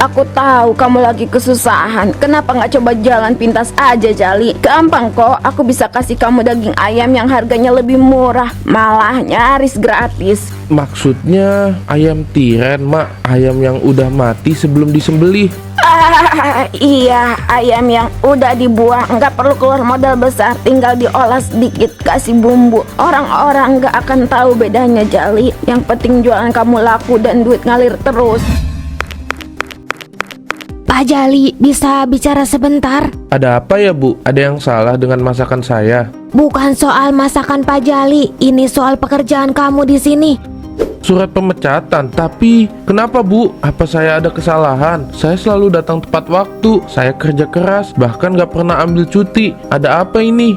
Aku tahu kamu lagi kesusahan. Kenapa nggak coba jalan pintas aja, Jali? Gampang kok, aku bisa kasih kamu daging ayam yang harganya lebih murah, malah nyaris gratis. Maksudnya ayam tiren, Mak? Ayam yang udah mati sebelum disembelih? Iya, ayam yang udah dibuang, nggak perlu keluar modal besar, tinggal diolah sedikit, kasih bumbu. Orang-orang nggak akan tahu bedanya, Jali. Yang penting jualan kamu laku dan duit ngalir terus. Pak Jali, bisa bicara sebentar? Ada apa ya, Bu? Ada yang salah dengan masakan saya? Bukan soal masakan Pak Jali, ini soal pekerjaan kamu di sini. Surat pemecatan, tapi kenapa, Bu? Apa saya ada kesalahan? Saya selalu datang tepat waktu, saya kerja keras, bahkan gak pernah ambil cuti. Ada apa ini?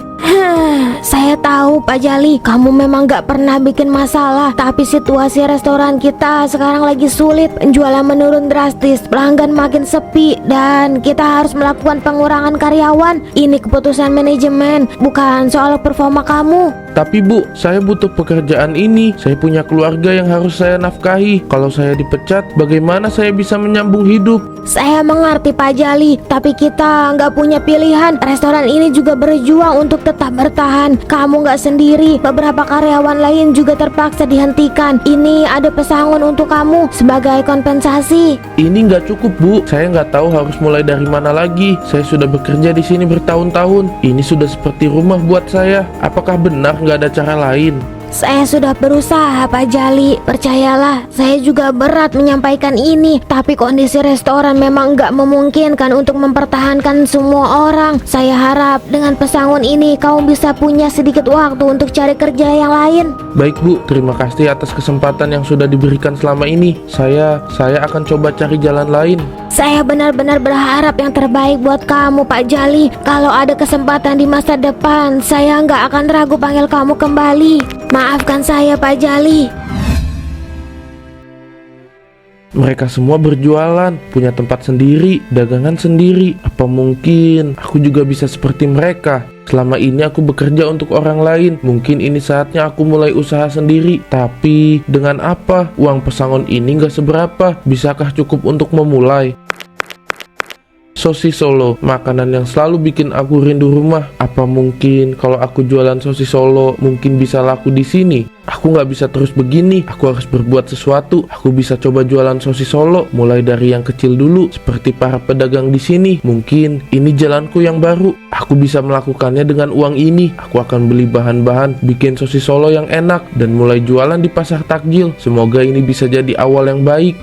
Saya tahu Pak Jali, kamu memang gak pernah bikin masalah. Tapi situasi restoran kita sekarang lagi sulit. Penjualan menurun drastis, pelanggan makin sepi, dan kita harus melakukan pengurangan karyawan. Ini keputusan manajemen, bukan soal performa kamu. Tapi Bu, saya butuh pekerjaan ini. Saya punya keluarga yang harus saya nafkahi. Kalau saya dipecat, bagaimana saya bisa menyambung hidup? Saya mengerti Pak Jali, tapi kita nggak punya pilihan. Restoran ini juga berjuang untuk tetap bertahan. Kamu nggak sendiri, beberapa karyawan lain juga terpaksa dihentikan. Ini ada pesangon untuk kamu sebagai kompensasi. Ini nggak cukup, Bu. Saya nggak tahu harus mulai dari mana lagi. Saya sudah bekerja di sini bertahun-tahun. Ini sudah seperti rumah buat saya. Apakah benar nggak ada cara lain? Saya sudah berusaha Pak Jali, percayalah, saya juga berat menyampaikan ini. Tapi kondisi restoran memang nggak memungkinkan untuk mempertahankan semua orang. Saya harap dengan pesangon ini kamu bisa punya sedikit waktu untuk cari kerja yang lain. Baik, Bu, terima kasih atas kesempatan yang sudah diberikan selama ini. Saya akan coba cari jalan lain. Saya benar-benar berharap yang terbaik buat kamu Pak Jali. Kalau ada kesempatan di masa depan, saya nggak akan ragu panggil kamu kembali. Maafkan saya Pak Jali. Mereka semua berjualan, punya tempat sendiri, dagangan sendiri. Apa mungkin aku juga bisa seperti mereka? Selama ini aku bekerja untuk orang lain. Mungkin ini saatnya aku mulai usaha sendiri. Tapi dengan apa? Uang pesangon ini gak seberapa. Bisakah cukup untuk memulai? Sosis Solo, makanan yang selalu bikin aku rindu rumah. Apa mungkin kalau aku jualan sosis Solo mungkin bisa laku di sini? Aku nggak bisa terus begini. Aku harus berbuat sesuatu. Aku bisa coba jualan sosis Solo, mulai dari yang kecil dulu, seperti para pedagang di sini. Mungkin ini jalanku yang baru. Aku bisa melakukannya dengan uang ini. Aku akan beli bahan-bahan, bikin sosis Solo yang enak, dan mulai jualan di pasar takjil. Semoga ini bisa jadi awal yang baik.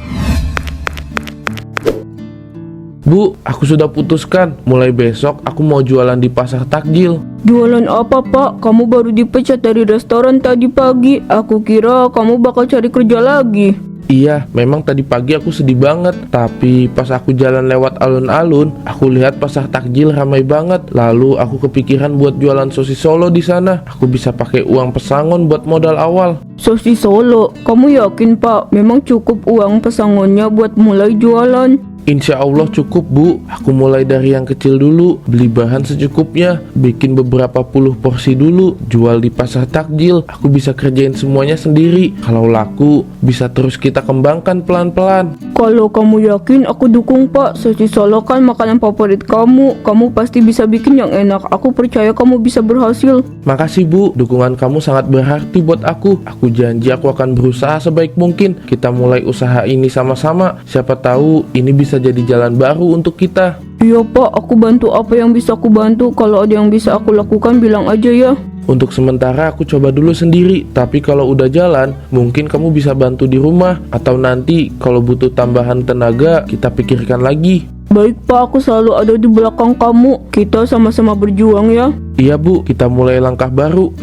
Bu, aku sudah putuskan. Mulai besok aku mau jualan di pasar takjil. Jualan apa, Pak? Kamu baru dipecat dari restoran tadi pagi. Aku kira kamu bakal cari kerja lagi. Iya, memang tadi pagi aku sedih banget. Tapi pas aku jalan lewat alun-alun, aku lihat pasar takjil ramai banget. Lalu aku kepikiran buat jualan sosis Solo di sana. Aku bisa pakai uang pesangon buat modal awal. Sosis Solo, kamu yakin, Pak? Memang cukup uang pesangonnya buat mulai jualan? Insya Allah cukup, Bu. Aku mulai dari yang kecil dulu, beli bahan secukupnya, bikin beberapa puluh porsi dulu, jual di pasar takjil. Aku bisa kerjain semuanya sendiri. Kalau laku, bisa terus kita kembangkan pelan-pelan. Kalau kamu yakin, aku dukung, Pak. Sosis Solo kan makanan favorit kamu. Kamu pasti bisa bikin yang enak. Aku percaya kamu bisa berhasil. Makasih, Bu. Dukungan kamu sangat berarti buat aku. Aku janji aku akan berusaha sebaik mungkin. Kita mulai usaha ini sama-sama. Siapa tahu ini bisa jadi jalan baru untuk kita. Iya, Pak, aku bantu apa yang bisa aku bantu. Kalau ada yang bisa aku lakukan, bilang aja ya. Untuk sementara aku coba dulu sendiri. Tapi kalau udah jalan, mungkin kamu bisa bantu di rumah. Atau nanti kalau butuh tambahan tenaga, kita pikirkan lagi. Baik, Pak, aku selalu ada di belakang kamu. Kita sama-sama berjuang ya. Iya, Bu, kita mulai langkah baru.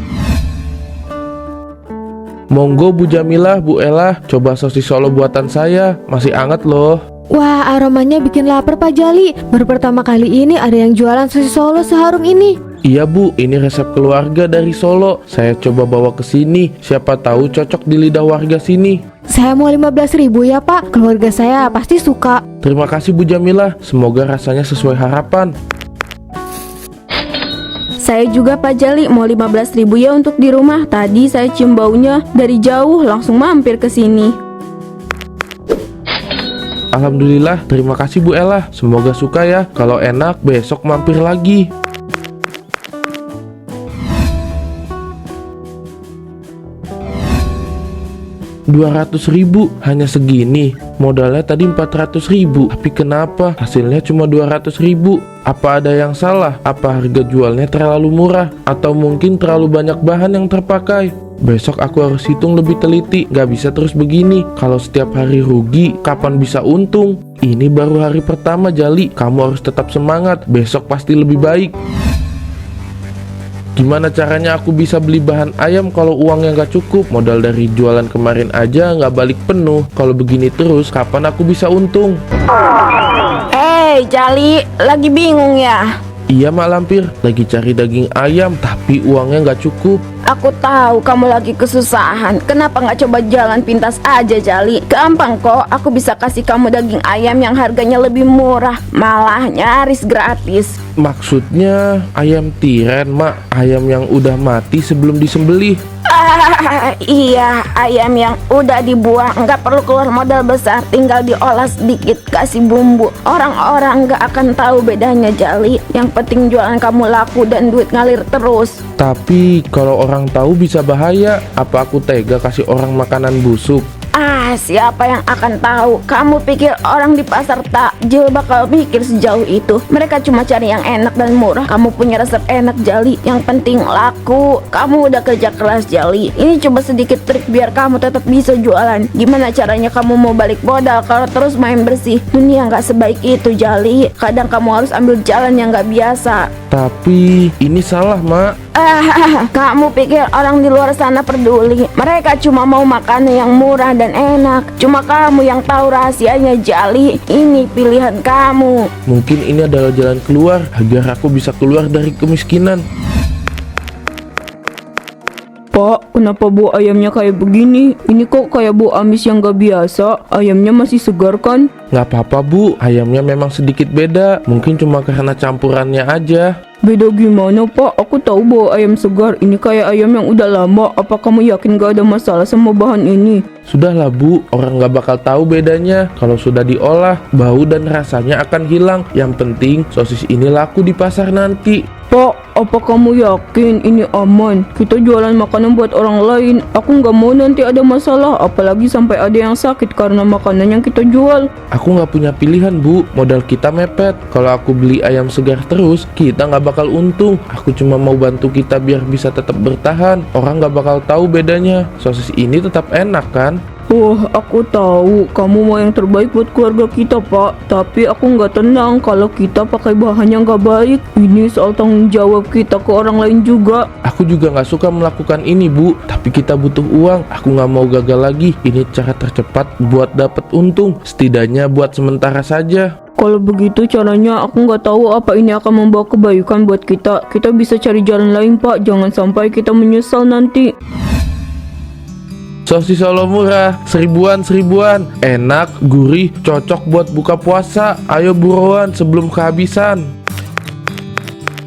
Monggo Bu Jamilah, Bu Ella, coba sosis Solo buatan saya. Masih anget loh. Wah, aromanya bikin lapar Pak Jali. Baru pertama kali ini ada yang jualan sosis Solo seharum ini. Iya, Bu, ini resep keluarga dari Solo. Saya coba bawa ke sini. Siapa tahu cocok di lidah warga sini. Saya mau 15.000 ya Pak. Keluarga saya pasti suka. Terima kasih Bu Jamilah. Semoga rasanya sesuai harapan. Saya juga Pak Jali mau 15.000 ya untuk di rumah. Tadi saya cium baunya dari jauh, langsung mampir ke sini. Alhamdulillah, terima kasih Bu Ella. Semoga suka ya. Kalau enak, besok mampir lagi. Rp200.000 hanya segini. Modalnya tadi 400.000, tapi kenapa hasilnya cuma 200.000? Apa ada yang salah? Apa harga jualnya terlalu murah? Atau mungkin terlalu banyak bahan yang terpakai? Besok aku harus hitung lebih teliti. Gak bisa terus begini. Kalau setiap hari rugi, kapan bisa untung? Ini baru hari pertama, Jali. Kamu harus tetap semangat. Besok pasti lebih baik. Gimana caranya aku bisa beli bahan ayam kalau uangnya nggak cukup? Modal dari jualan kemarin aja nggak balik penuh. Kalau begini terus, kapan aku bisa untung? Jali, lagi bingung ya? Iya Mak Lampir, lagi cari daging ayam tapi uangnya nggak cukup. Aku tahu kamu lagi kesusahan. Kenapa nggak coba jalan pintas aja, Jali? Gampang kok, aku bisa kasih kamu daging ayam yang harganya lebih murah, malah nyaris gratis. Maksudnya ayam tiren, Mak? Ayam yang udah mati sebelum disembelih? Iya, ayam yang udah dibuang, nggak perlu keluar modal besar, tinggal diolah sedikit, kasih bumbu. Orang-orang nggak akan tahu bedanya, Jali. Yang penting jualan kamu laku dan duit ngalir terus. Tapi kalau orang tahu bisa bahaya. Apa aku tega kasih orang makanan busuk? Siapa yang akan tahu? Kamu pikir orang di pasar takjil bakal mikir sejauh itu? Mereka cuma cari yang enak dan murah. Kamu punya resep enak, Jali. Yang penting laku. Kamu udah kerja keras, Jali. Ini coba sedikit trik biar kamu tetap bisa jualan. Gimana caranya kamu mau balik modal kalau terus main bersih? Dunia nggak sebaik itu, Jali. Kadang kamu harus ambil jalan yang nggak biasa. Tapi ini salah, Mak. Kamu pikir orang di luar sana peduli? Mereka cuma mau makan yang murah dan enak. Cuma kamu yang tahu rahasianya, Jali. Ini pilihan kamu. Mungkin ini adalah jalan keluar agar aku bisa keluar dari kemiskinan. Pak, kenapa bau ayamnya kayak begini? Ini kok kayak bau amis yang gak biasa. Ayamnya masih segar kan? Nggak apa-apa Bu, ayamnya memang sedikit beda. Mungkin cuma karena campurannya aja. Beda gimana Pak? Aku tahu bau ayam segar. Ini kayak ayam yang udah lama. Apa kamu yakin gak ada masalah sama bahan ini? Sudahlah Bu, orang nggak bakal tahu bedanya. Kalau sudah diolah, bau dan rasanya akan hilang. Yang penting sosis ini laku di pasar nanti. Pak, apa kamu yakin ini aman? Kita jualan makanan buat orang lain. Aku nggak mau nanti ada masalah, apalagi sampai ada yang sakit karena makanan yang kita jual. Aku nggak punya pilihan Bu, modal kita mepet. Kalau aku beli ayam segar terus, kita nggak bakal untung. Aku cuma mau bantu kita biar bisa tetap bertahan. Orang nggak bakal tahu bedanya. Sosis ini tetap enak kan? Wah, aku tahu kamu mau yang terbaik buat keluarga kita, Pak. Tapi aku nggak tenang kalau kita pakai bahan yang nggak baik. Ini soal tanggung jawab kita ke orang lain juga. Aku juga nggak suka melakukan ini Bu, tapi kita butuh uang. Aku nggak mau gagal lagi. Ini cara tercepat buat dapat untung. Setidaknya buat sementara saja. Kalau begitu caranya, aku nggak tahu apa ini akan membawa kebaikan buat kita. Kita bisa cari jalan lain, Pak. Jangan sampai kita menyesal nanti. Sosis Solo murah, seribuan, enak, gurih, cocok buat buka puasa. Ayo buruan sebelum kehabisan.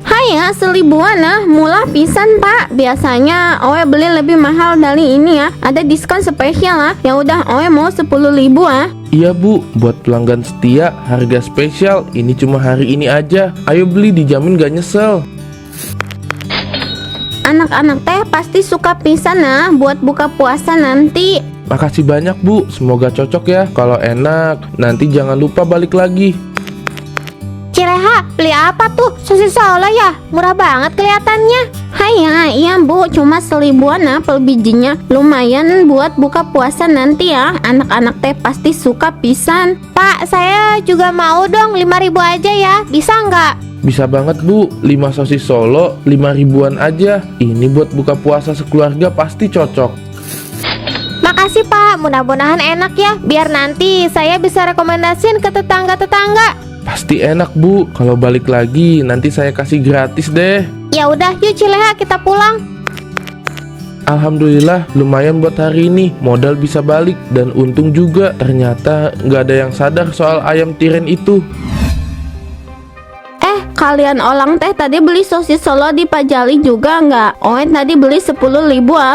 Hai ya, seribuan murah pisan Pak. Biasanya Oe beli lebih mahal dari ini ya. Ada diskon spesial yang udah Oe mau 10.000 Iya Bu, buat pelanggan setia, harga spesial. Ini cuma hari ini aja. Ayo beli, dijamin gak nyesel. Anak-anak teh pasti suka pisan buat buka puasa nanti. Makasih banyak Bu, semoga cocok ya. Kalau enak, nanti jangan lupa balik lagi. Cireha, beli apa tuh? Sosis Solo ya? Murah banget kelihatannya. Hai ya, iya Bu, cuma 1.000-an per bijinya. Lumayan buat buka puasa nanti ya. Anak-anak teh pasti suka pisan. Pak, saya juga mau dong 5.000 aja ya. Bisa nggak? Bisa banget Bu, 5 sosis Solo, 5.000-an aja. Ini buat buka puasa sekeluarga pasti cocok. Makasih Pak, mudah-mudahan enak ya. Biar nanti saya bisa rekomendasiin ke tetangga-tetangga. Pasti enak Bu, kalau balik lagi nanti saya kasih gratis deh. Ya udah, yuk Cileha kita pulang. Alhamdulillah, lumayan buat hari ini. Modal bisa balik dan untung juga. Ternyata nggak ada yang sadar soal ayam tiren itu. Kalian orang teh tadi beli sosis Solo di Pak Jali juga nggak? Oe tadi beli 10.000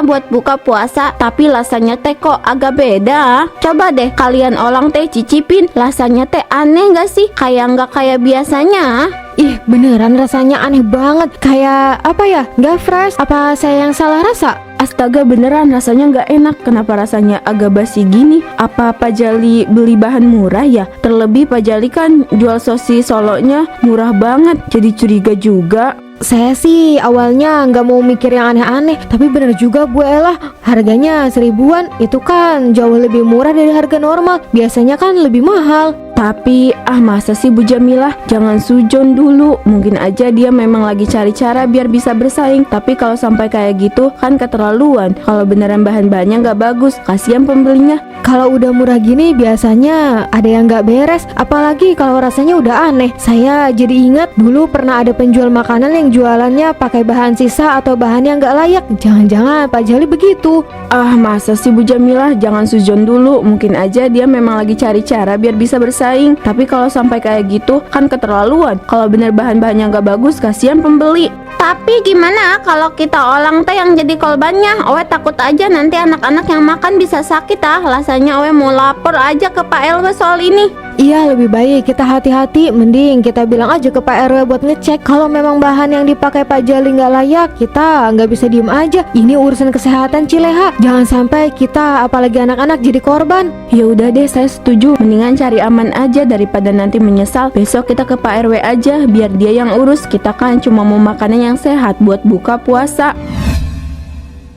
buat buka puasa, tapi rasanya teh kok agak beda. Coba deh kalian orang teh cicipin, rasanya teh aneh nggak sih? Kayak nggak kayak biasanya. Ih, beneran rasanya aneh banget. Kayak apa ya? Nggak fresh. Apa saya yang salah rasa? Astaga, beneran rasanya nggak enak. Kenapa rasanya agak basi gini? Apa Pak Jali beli bahan murah ya? Terlebih Pak Jali kan jual sosis Solonya murah banget, jadi curiga juga. Saya sih awalnya nggak mau mikir yang aneh-aneh, tapi bener juga Bu Ella, harganya 1000-an, itu kan jauh lebih murah dari harga normal. Biasanya kan lebih mahal. Tapi masa sih Bu Jamilah? Jangan sujon dulu. Mungkin aja dia memang lagi cari cara biar bisa bersaing. Tapi kalau sampai kayak gitu kan keterlaluan. Kalau beneran bahan-bahannya nggak bagus, kasihan pembelinya. Kalau udah murah gini biasanya ada yang nggak beres, apalagi kalau rasanya udah aneh. Saya jadi ingat dulu pernah ada penjual makanan yang jualannya pakai bahan sisa atau bahan yang nggak layak. Jangan-jangan Pak Jali begitu. Masa sih Bu Jamilah? Jangan sujon dulu. Mungkin aja dia memang lagi cari cara biar bisa bersaing. Tapi kalau sampai kayak gitu kan keterlaluan. Kalau bener bahan-bahannya nggak bagus, kasihan pembeli. Tapi gimana kalau kita orang teh yang jadi korbannya? Owe takut aja nanti anak-anak yang makan bisa sakit Rasanya Owe mau lapor aja ke Pak RW soal ini. Iya, lebih baik kita hati-hati. Mending kita bilang aja ke Pak RW buat ngecek. Kalau memang bahan yang dipakai Pak Jali nggak layak, kita nggak bisa diem aja. Ini urusan kesehatan Cileha. Jangan sampai kita, apalagi anak-anak, jadi korban. Ya udah deh, saya setuju. Mendingan cari aman aja daripada nanti menyesal. Besok kita ke Pak RW aja, biar dia yang urus. Kita kan cuma mau makanan yang sehat buat buka puasa.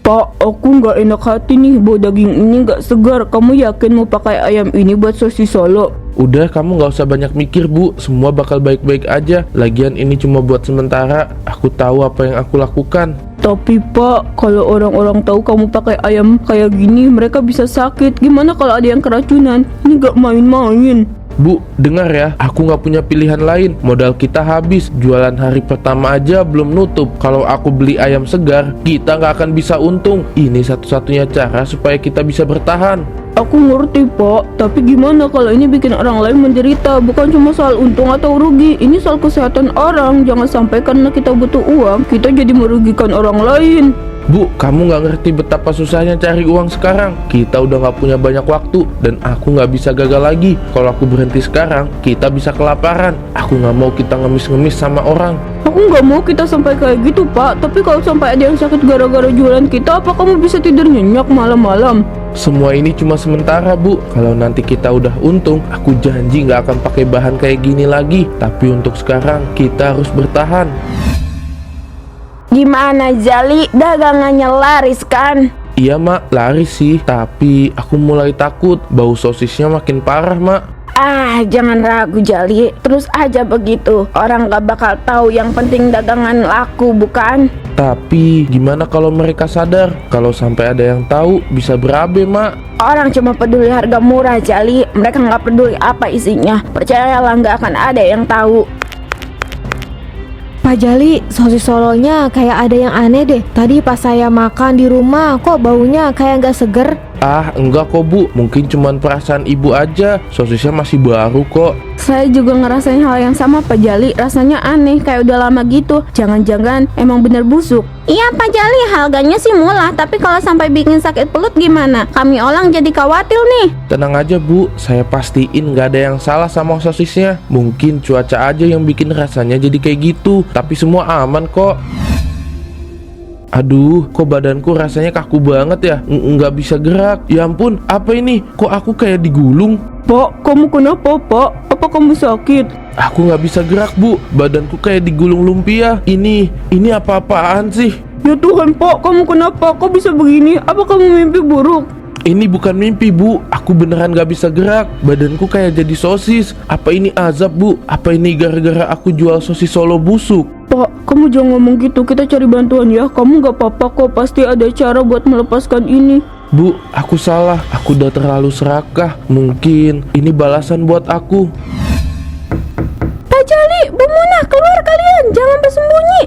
Pak, aku nggak enak hati nih, bau daging ini nggak segar. Kamu yakin mau pakai ayam ini buat sosis Solo? Udah, kamu nggak usah banyak mikir Bu, semua bakal baik-baik aja. Lagian ini cuma buat sementara, aku tahu apa yang aku lakukan. Tapi Pak, kalau orang-orang tahu kamu pakai ayam kayak gini, mereka bisa sakit. Gimana kalau ada yang keracunan? Ini nggak main-main. Bu, dengar ya, aku nggak punya pilihan lain. Modal kita habis, jualan hari pertama aja belum nutup. Kalau aku beli ayam segar, kita nggak akan bisa untung. Ini satu-satunya cara supaya kita bisa bertahan. Aku ngerti Pak, tapi gimana kalau ini bikin orang lain menderita? Bukan cuma soal untung atau rugi, ini soal kesehatan orang. Jangan sampai karena kita butuh uang, kita jadi merugikan orang lain. Bu, kamu nggak ngerti betapa susahnya cari uang sekarang. Kita udah nggak punya banyak waktu, dan aku nggak bisa gagal lagi. Kalau aku berhenti sekarang, kita bisa kelaparan. Aku nggak mau kita ngemis-ngemis sama orang. Aku nggak mau kita sampai kayak gitu Pak. Tapi kalau sampai ada yang sakit gara-gara jualan kita, apa kamu bisa tidur nyenyak malam-malam? Semua ini cuma sementara Bu. Kalau nanti kita udah untung, aku janji nggak akan pakai bahan kayak gini lagi. Tapi untuk sekarang, kita harus bertahan. Gimana Jali, dagangannya laris kan? Iya Mak, laris sih. Tapi aku mulai takut, bau sosisnya makin parah Mak. Jangan ragu Jali, terus aja begitu. Orang gak bakal tahu, yang penting dagangan laku bukan? Tapi gimana kalau mereka sadar? Kalau sampai ada yang tahu, bisa berabe Mak. Orang cuma peduli harga murah Jali, mereka gak peduli apa isinya. Percayalah, gak akan ada yang tahu. Pak Jali, sosis Solonya kayak ada yang aneh deh. Tadi pas saya makan di rumah, kok baunya kayak nggak seger? Enggak kok Bu, mungkin cuman perasaan ibu aja. Sosisnya masih baru kok. Saya juga ngerasain hal yang sama Pak Jali. Rasanya aneh, kayak udah lama gitu. Jangan-jangan emang bener busuk. Iya Pak Jali, harganya sih murah, tapi kalau sampai bikin sakit perut gimana? Kami orang jadi khawatir nih. Tenang aja Bu, saya pastiin nggak ada yang salah sama sosisnya. Mungkin cuaca aja yang bikin rasanya jadi kayak gitu, tapi semua aman kok. Aduh, kok badanku rasanya kaku banget ya, nggak bisa gerak. Ya ampun, apa ini? Kok aku kayak digulung? Pak, kamu kenapa Pak? Apa kamu sakit? Aku nggak bisa gerak Bu, badanku kayak digulung lumpia. Ini apa-apaan sih? Ya Tuhan Pak, kamu kenapa? Kok bisa begini? Apa kamu mimpi buruk? Ini bukan mimpi Bu, aku beneran gak bisa gerak. Badanku kayak jadi sosis. Apa ini azab Bu? Apa ini gara-gara aku jual sosis Solo busuk? Pak, kamu jangan ngomong gitu, kita cari bantuan ya. Kamu gak apa-apa kok, pasti ada cara buat melepaskan ini. Bu, aku salah, aku udah terlalu serakah. Mungkin ini balasan buat aku. Pak Jali, Bu Munah, keluar kalian, jangan bersembunyi.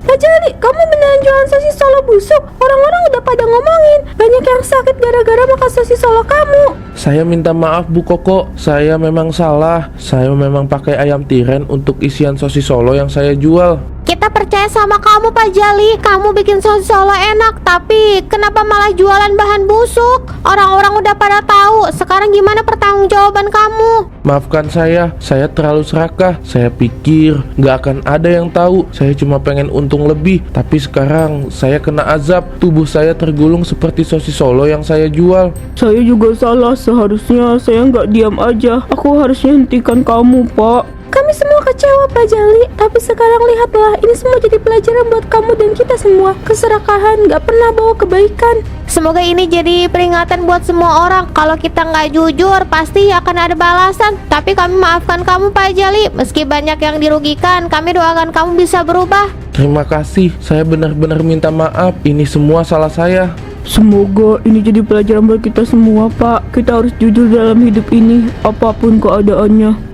Pak Jali, kamu beneran jualan sosis Solo busuk? Orang-orang udah pada ngomongin banyak yang sakit gara-gara makan sosis Solo kamu. Saya minta maaf Bu Koko, saya memang salah. Saya memang pakai ayam tiren untuk isian sosis Solo yang saya jual. Kita percaya sama kamu Pak Jali. Kamu bikin sosis Solo enak, tapi kenapa malah jualan bahan busuk? Orang-orang udah pada tahu. Sekarang gimana pertanggungjawaban kamu? Maafkan saya terlalu serakah. Saya pikir nggak akan ada yang tahu. Saya cuma pengen untung lebih. Tapi sekarang saya kena azab. Tubuh saya tergulung seperti sosis Solo yang saya jual. Saya juga salah, seharusnya saya nggak diam aja. Aku harusnya hentikan kamu, Pak. Kami semua kecewa, Pak Jali. Tapi sekarang lihatlah, ini semua jadi pelajaran buat kamu dan kita semua. Keserakahan nggak pernah bawa kebaikan. Semoga ini jadi peringatan buat semua orang. Kalau kita nggak jujur, pasti akan ada balasan. Tapi kami maafkan kamu Pak Jali. Meski banyak yang dirugikan, kami doakan kamu bisa berubah. Terima kasih, saya benar-benar minta maaf. Ini semua salah saya. Semoga ini jadi pelajaran buat kita semua, Pak. Kita harus jujur dalam hidup ini, apapun keadaannya.